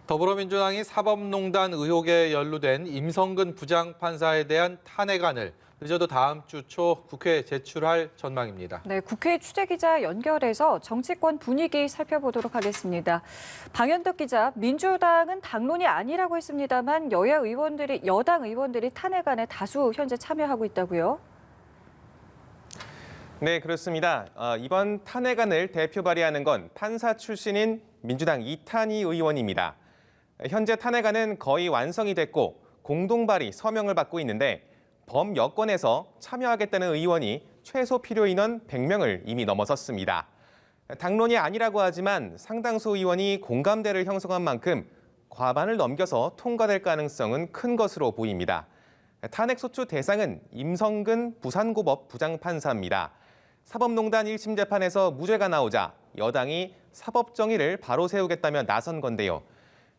더불어민주당이 사법농단 의혹에 연루된 임성근 부장판사에 대한 탄핵안을 늦어도 다음 주 초 국회에 제출할 전망입니다. 네, 국회 취재기자 연결해서 정치권 분위기 살펴보도록 하겠습니다. 방현덕 기자, 민주당은 당론이 아니라고 했습니다만 여당 의원들이 탄핵안에 다수 현재 참여하고 있다고요? 네, 그렇습니다. 이번 탄핵안을 대표 발의하는 건 판사 출신인 민주당 이탄희 의원입니다. 현재 탄핵안은 거의 완성이 됐고 공동 발의 서명을 받고 있는데 범여권에서 참여하겠다는 의원이 최소 필요 인원 100명을 이미 넘어섰습니다. 당론이 아니라고 하지만 상당수 의원이 공감대를 형성한 만큼 과반을 넘겨서 통과될 가능성은 큰 것으로 보입니다. 탄핵소추 대상은 임성근 부산고법 부장판사입니다. 사법농단 1심 재판에서 무죄가 나오자 여당이 사법정의를 바로 세우겠다며 나선 건데요.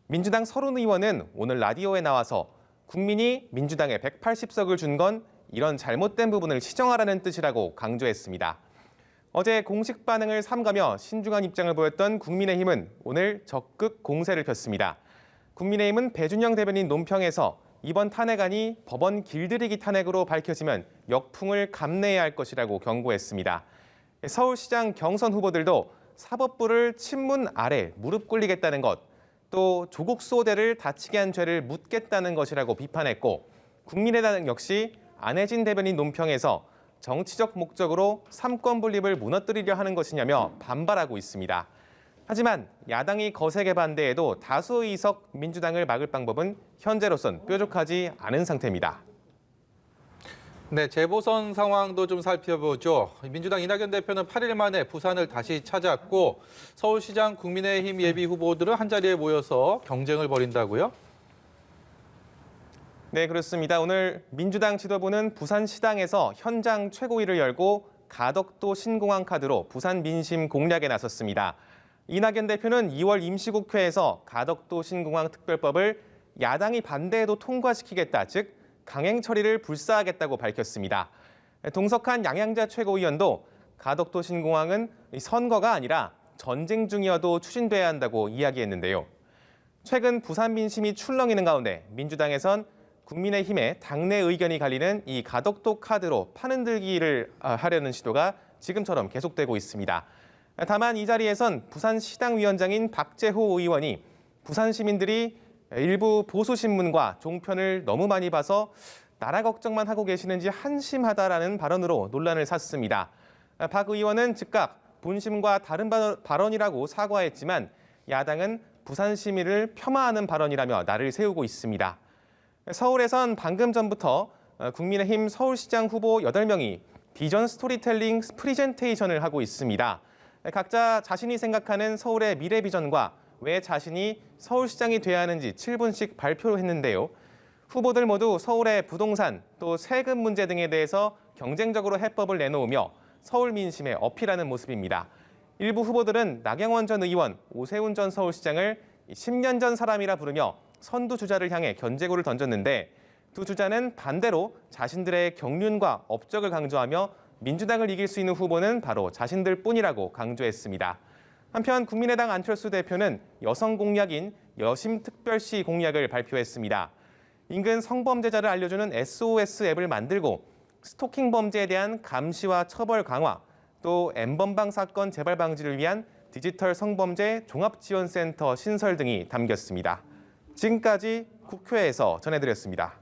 민주당 30의원은 오늘 라디오에 나와서 국민이 민주당에 180석을 준 건 이런 잘못된 부분을 시정하라는 뜻이라고 강조했습니다. 어제 공식 반응을 삼가며 신중한 입장을 보였던 국민의힘은 오늘 적극 공세를 폈습니다. 국민의힘은 배준영 대변인 논평에서 이번 탄핵안이 법원 길들이기 탄핵으로 밝혀지면 역풍을 감내해야 할 것이라고 경고했습니다. 서울시장 경선 후보들도 사법부를 친문 아래 무릎 꿇리겠다는 것, 또 조국 수호대를 다치게 한 죄를 묻겠다는 것이라고 비판했고 국민의당 역시 안혜진 대변인 논평에서 정치적 목적으로 삼권 분립을 무너뜨리려 하는 것이냐며 반발하고 있습니다. 하지만 야당이 거세게 반대해도 다수 의석 민주당을 막을 방법은 현재로선 뾰족하지 않은 상태입니다. 네, 재보선 상황도 좀 살펴보죠. 민주당 이낙연 대표는 8일 만에 부산을 다시 찾았고 서울시장 국민의힘 예비 후보들은 한자리에 모여서 경쟁을 벌인다고요? 네, 그렇습니다. 오늘 민주당 지도부는 부산시당에서 현장 최고위를 열고 가덕도 신공항 카드로 부산 민심 공략에 나섰습니다. 이낙연 대표는 2월 임시국회에서 가덕도 신공항 특별법을 야당이 반대해도 통과시키겠다, 즉 강행 처리를 불사하겠다고 밝혔습니다. 동석한 양양자 최고위원도 가덕도 신공항은 선거가 아니라 전쟁 중이어도 추진돼야 한다고 이야기했는데요. 최근 부산 민심이 출렁이는 가운데 민주당에선 국민의힘의 당내 의견이 갈리는 이 가덕도 카드로 판흔들기를 하려는 시도가 지금처럼 계속되고 있습니다. 다만 이 자리에선 부산시당 위원장인 박재호 의원이 부산 시민들이 일부 보수신문과 종편을 너무 많이 봐서 나라 걱정만 하고 계시는지 한심하다라는 발언으로 논란을 샀습니다. 박 의원은 즉각 본심과 다른 발언이라고 사과했지만 야당은 부산 시민을 폄하하는 발언이라며 날을 세우고 있습니다. 서울에선 방금 전부터 국민의힘 서울시장 후보 8명이 비전 스토리텔링 프리젠테이션을 하고 있습니다. 각자 자신이 생각하는 서울의 미래 비전과 왜 자신이 서울시장이 돼야 하는지 7분씩 발표했는데요. 후보들 모두 서울의 부동산 또 세금 문제 등에 대해서 경쟁적으로 해법을 내놓으며 서울 민심에 어필하는 모습입니다. 일부 후보들은 나경원 전 의원, 오세훈 전 서울시장을 10년 전 사람이라 부르며 선두 주자를 향해 견제구를 던졌는데 두 주자는 반대로 자신들의 경륜과 업적을 강조하며 민주당을 이길 수 있는 후보는 바로 자신들 뿐이라고 강조했습니다. 한편 국민의당 안철수 대표는 여성 공약인 여심특별시 공약을 발표했습니다. 인근 성범죄자를 알려주는 SOS 앱을 만들고 스토킹 범죄에 대한 감시와 처벌 강화, 또 N번방 사건 재발 방지를 위한 디지털 성범죄 종합지원센터 신설 등이 담겼습니다. 지금까지 국회에서 전해드렸습니다.